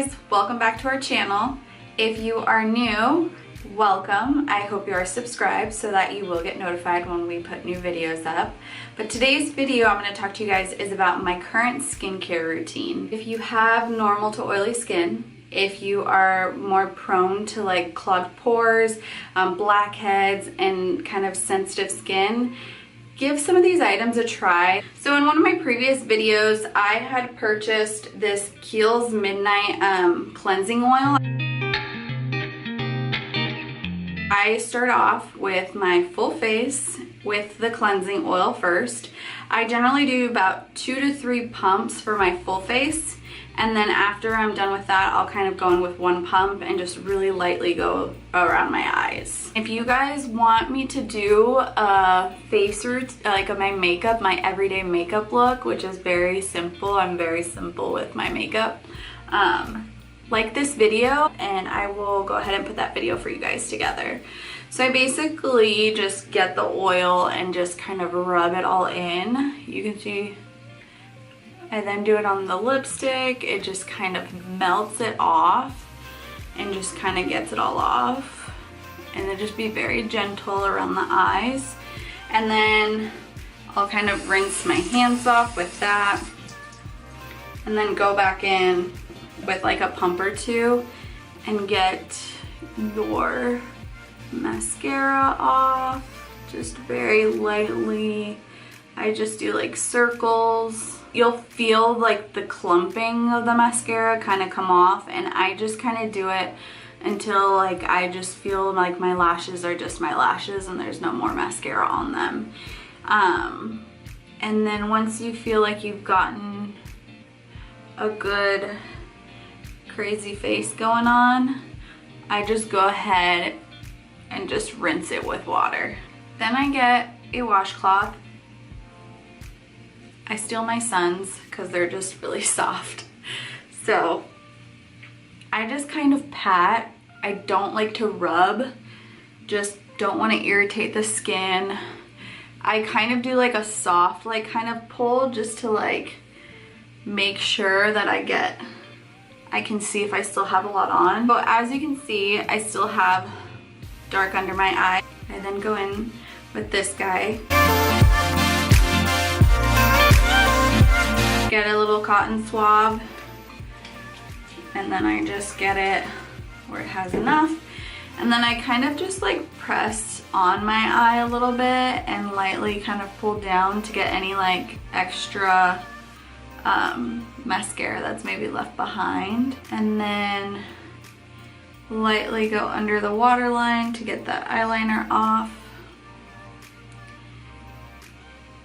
guys, welcome back to our channel. If you are new, welcome. I hope you are subscribed so that you will get notified when we put new videos up. But today's video I'm going to talk to you guys is about my current skincare routine. If you have normal to oily skin, if you are more prone to like clogged pores, blackheads, and kind of sensitive skin, give some of these items a try. So in one of my previous videos, I had purchased this Kiehls Midnight Cleansing Oil. I start off with my full face with the cleansing oil first. I generally do about 2 to 3 pumps for my full face, and then after I'm done with that, I'll kind of go in with 1 pump and just really lightly go around my eyes. If you guys want me to do a face routine, like my makeup, my everyday makeup look, which is very simple, I'm very simple with my makeup, like this video, and I will go ahead and put that video for you guys together. So I basically just get the oil and just kind of rub it all in. You can see I then do it on the lipstick. It just kind of melts it off and just kind of gets it all off. And then just be very gentle around the eyes. And then I'll kind of rinse my hands off with that. And then go back in with like a pump or two and get your mascara off. Just very lightly. I just do like circles. You'll feel like the clumping of the mascara kind of come off, and I just kind of do it until like I just feel like my lashes are just my lashes and there's no more mascara on them. And then once you feel like you've gotten a good crazy face going on, I just go ahead and just rinse it with water. Then I get a washcloth. I steal my son's because they're just really soft. So I just kind of pat. I don't like to rub, just don't want to irritate the skin. I kind of do like a soft like kind of pull just to like make sure that I can see if I still have a lot on. But as you can see, I still have dark under my eye. I then go in with this guy. Get a little cotton swab, and then I just get it where it has enough, and then I kind of just like press on my eye a little bit and lightly kind of pull down to get any like extra mascara that's maybe left behind, and then lightly go under the waterline to get that eyeliner off.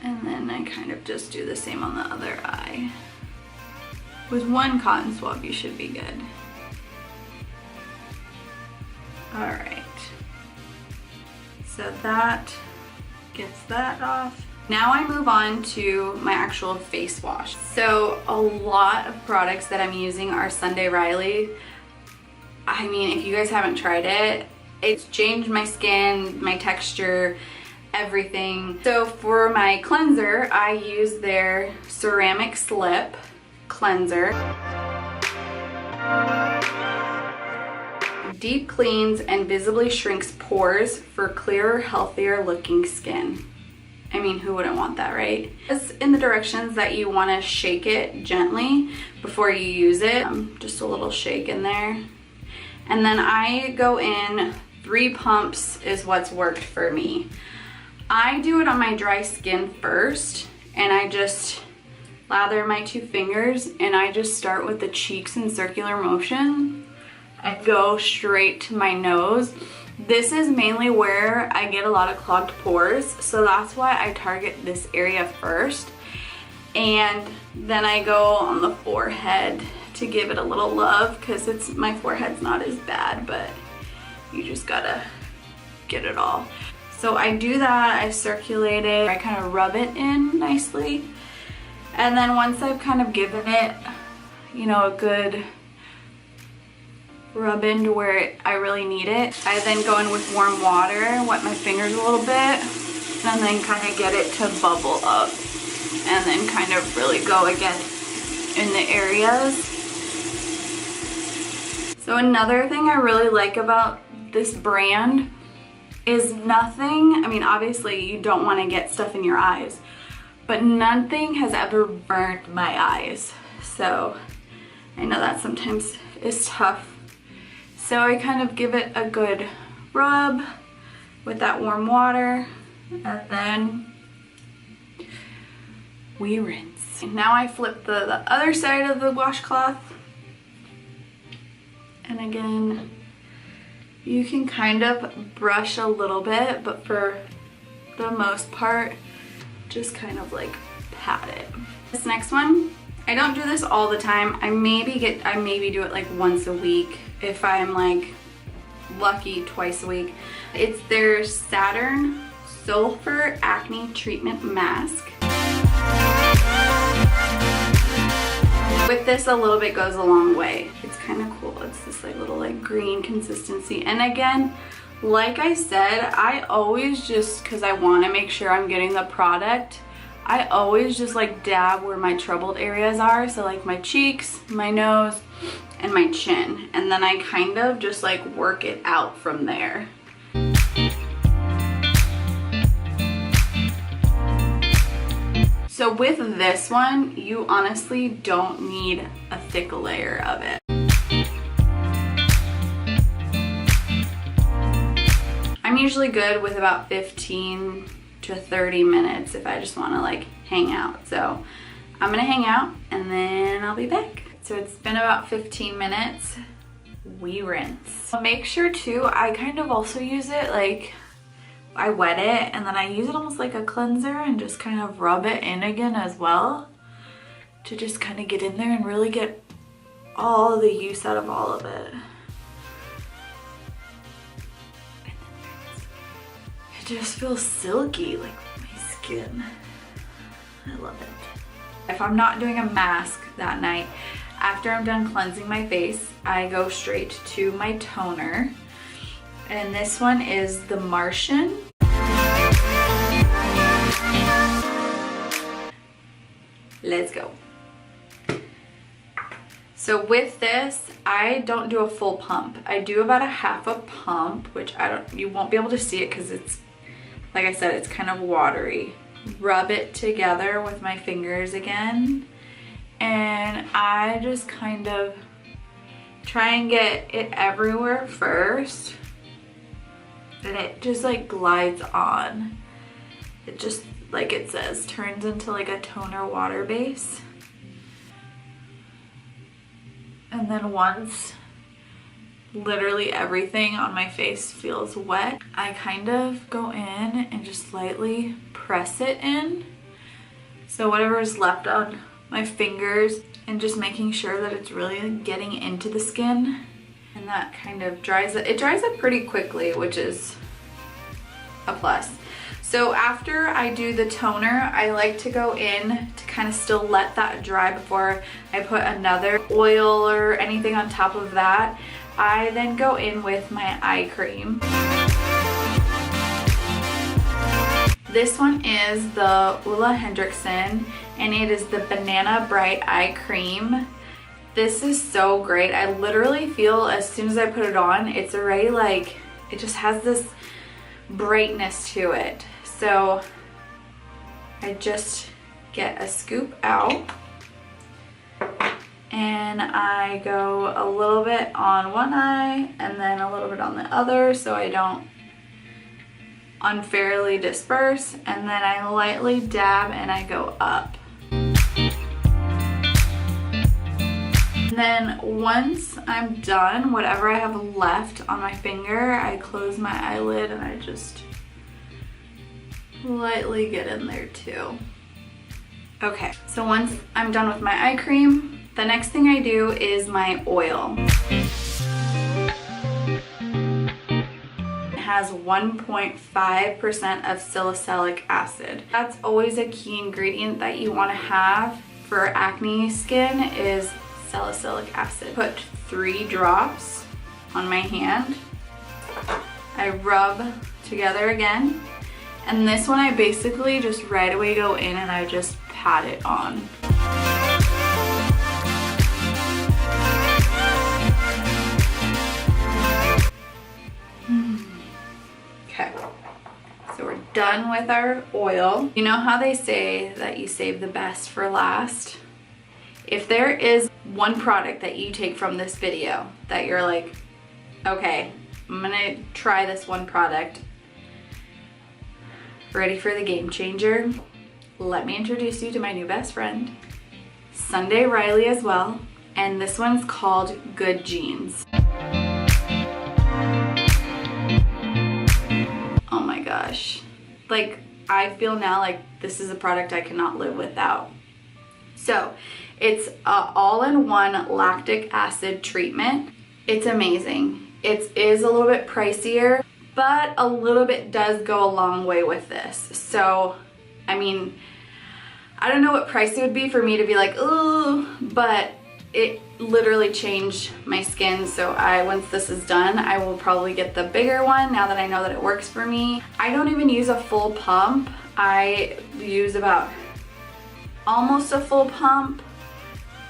And then I kind of just do the same on the other eye. With 1 cotton swab, you should be good. All right. So that gets that off. Now I move on to my actual face wash. So a lot of products that I'm using are Sunday Riley. I mean, if you guys haven't tried it, it's changed my skin, my texture, everything. So for my cleanser, I use their ceramic slip cleanser. Deep cleans and visibly shrinks pores for clearer, healthier looking skin. I mean, who wouldn't want that, right? It's in the directions that you want to shake it gently before you use it. Just a little shake in there. And then I go in 3 pumps is what's worked for me. I do it on my dry skin first, and I just lather my 2 fingers, and I just start with the cheeks in circular motion and go straight to my nose. This is mainly where I get a lot of clogged pores, so that's why I target this area first. And then I go on the forehead to give it a little love, because my forehead's not as bad, but you just gotta get it all. So I do that, I circulate it, I kind of rub it in nicely. And then once I've kind of given it, you know, a good rub in to where I really need it, I then go in with warm water, wet my fingers a little bit, and then kind of get it to bubble up. And then kind of really go again in the areas So another thing I really like about this brand is nothing, I mean obviously you don't want to get stuff in your eyes, but nothing has ever burned my eyes. So I know that sometimes is tough. So I kind of give it a good rub with that warm water, and then we rinse. Now I flip the other side of the washcloth, and again, you can kind of brush a little bit, but for the most part, just kind of like pat it. This next one, I don't do this all the time. I maybe do it like once a week if I'm like lucky, twice a week. It's their Saturn Sulfur Acne Treatment Mask. With this, a little bit goes a long way. It's kind of cool. It's this like little like green consistency. And again, like I said, I always just, because I want to make sure I'm getting the product, I always just like dab where my troubled areas are. So like my cheeks, my nose, and my chin. And then I kind of just like work it out from there. So with this one, you honestly don't need a thick layer of it. I'm usually good with about 15 to 30 minutes if I just want to like hang out. So I'm gonna hang out and then I'll be back. So it's been about 15 minutes. We rinse. Make sure too, I kind of also use it like, I wet it and then I use it almost like a cleanser and just kind of rub it in again as well to just kind of get in there and really get all the use out of all of it. It just feels silky like my skin. I love it. If I'm not doing a mask that night, after I'm done cleansing my face, I go straight to my toner. And this one is the Martian. Let's go. So with this, I don't do a full pump. I do about a half a pump, which you won't be able to see it because it's, like I said, it's kind of watery. Rub it together with my fingers again. And I just kind of try and get it everywhere first. And it just like glides on. It just, like it says, turns into like a toner water base. And then once literally everything on my face feels wet, I kind of go in and just lightly press it in. So whatever is left on my fingers, and just making sure that it's really getting into the skin. And that kind of dries it. It dries up pretty quickly, which is a plus. So after I do the toner, I like to go in to kind of still let that dry before I put another oil or anything on top of that. I then go in with my eye cream. This one is the OLEHENRIKSEN, and it is the Banana Bright Eye Cream. This is so great. I literally feel as soon as I put it on, it's already like, it just has this brightness to it. So I just get a scoop out and I go a little bit on one eye and then a little bit on the other so I don't unfairly disperse, and then I lightly dab and I go up. And then once I'm done, whatever I have left on my finger, I close my eyelid and I just lightly get in there too. Okay, so once I'm done with my eye cream, the next thing I do is my oil. It has 1.5% of salicylic acid. That's always a key ingredient that you want to have for acne skin is salicylic acid. Put 3 drops on my hand. I rub together again. And this one I basically just right away go in and I just pat it on. So we're done with our oil. You know how they say that you save the best for last? If there is one product that you take from this video that you're like, okay, I'm gonna try this one product. Ready for the game changer? Let me introduce you to my new best friend, Sunday Riley as well. And this one's called Good Jeans. Oh my gosh. Like, I feel now like this is a product I cannot live without. So, it's an all-in-one lactic acid treatment. It's amazing. It is a little bit pricier, but a little bit does go a long way with this. So, I mean, I don't know what price it would be for me to be like, ooh, but it literally changed my skin. So once this is done, I will probably get the bigger one now that I know that it works for me. I don't even use a full pump. I use about almost a full pump,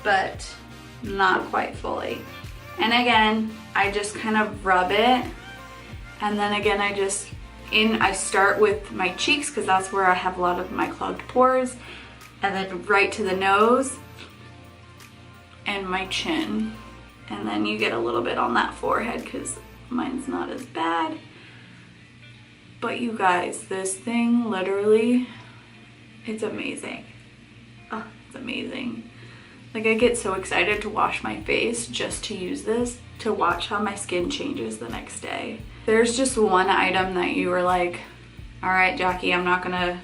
but not quite fully. And again, I just kind of rub it. And then again, I start with my cheeks because that's where I have a lot of my clogged pores. And then right to the nose and my chin. And then you get a little bit on that forehead because mine's not as bad. But you guys, this thing literally, it's amazing. Oh, it's amazing. Like, I get so excited to wash my face just to use this, to watch how my skin changes the next day. There's just one item that you were like, all right, Jackie, I'm not gonna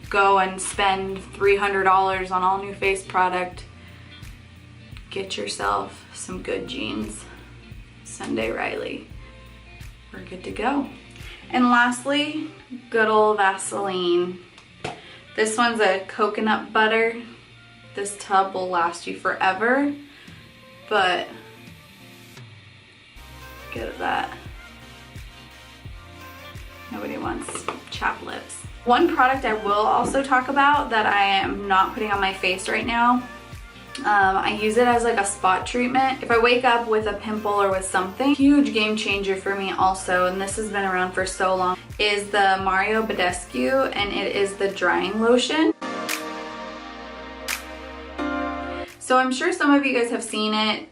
go and spend $300 on all new face product. Get yourself some Good Jeans. Sunday Riley. We're good to go. And lastly, good old Vaseline. This one's a coconut butter. This tub will last you forever, but get at that. Nobody wants chapped lips. One product I will also talk about that I am not putting on my face right now, I use it as like a spot treatment. If I wake up with a pimple or with something, huge game changer for me also, and this has been around for so long, is the Badescu, and it is the drying lotion. So I'm sure some of you guys have seen it.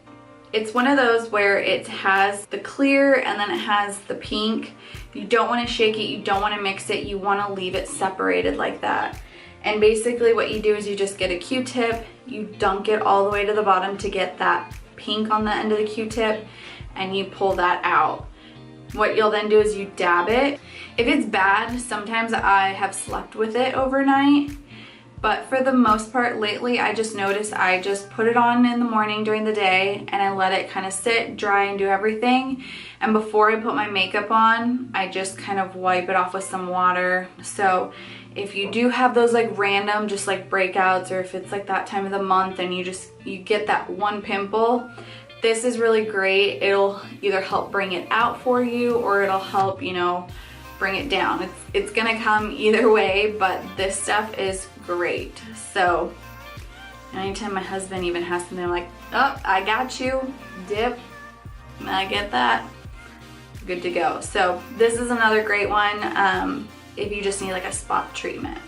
It's one of those where it has the clear and then it has the pink. You don't want to shake it, you don't want to mix it, you want to leave it separated like that. And basically what you do is you just get a Q-tip, you dunk it all the way to the bottom to get that pink on the end of the Q-tip, and you pull that out. What you'll then do is you dab it. If it's bad, sometimes I have slept with it overnight, but for the most part lately, I just noticed I just put it on in the morning during the day and I let it kind of sit, dry, and do everything. And before I put my makeup on, I just kind of wipe it off with some water. So if you do have those like random just like breakouts, or if it's like that time of the month and you get that one pimple, this is really great. It'll either help bring it out for you or it'll help, you know, bring it down. It's gonna come either way, but this stuff is great. So anytime my husband even has something, I'm like, oh, I got you, dip, I get that, good to go. So this is another great one if you just need like a spot treatment.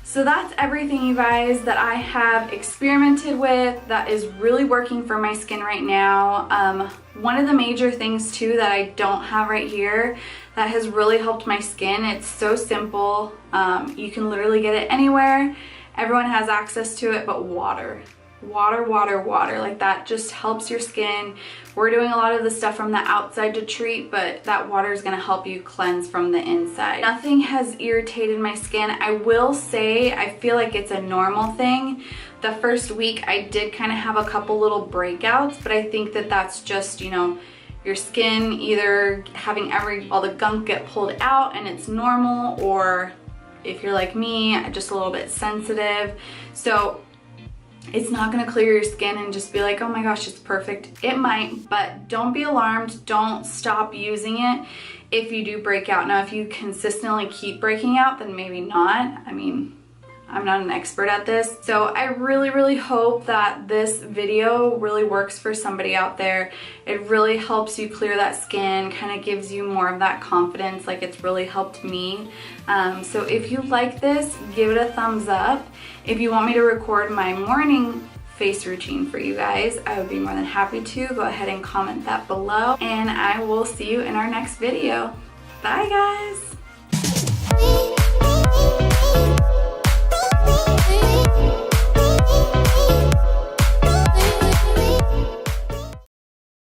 So that's everything, you guys, that I have experimented with that is really working for my skin right now. One of the major things too that I don't have right here that has really helped my skin, it's so simple. You can literally get it anywhere. Everyone has access to it, but water. Water, water, water. Like, that just helps your skin. We're doing a lot of the stuff from the outside to treat, but that water is going to help you cleanse from the inside. Nothing has irritated my skin. I will say I feel like it's a normal thing. The first week I did kind of have a couple little breakouts, but I think that that's just, you know, your skin either having all the gunk get pulled out and it's normal, or if you're like me, just a little bit sensitive. So it's not gonna clear your skin and just be like, oh my gosh, it's perfect. It might, but don't be alarmed. Don't stop using it if you do break out. Now, if you consistently keep breaking out, then maybe not. I mean, I'm not an expert at this. So I really hope that this video really works for somebody out there. It really helps you clear that skin, kind of gives you more of that confidence like it's really helped me. So if you like this, give it a thumbs up. If you want me to record my morning face routine for you guys, I would be more than happy to. Go ahead and comment that below, and I will see you in our next video. Bye guys!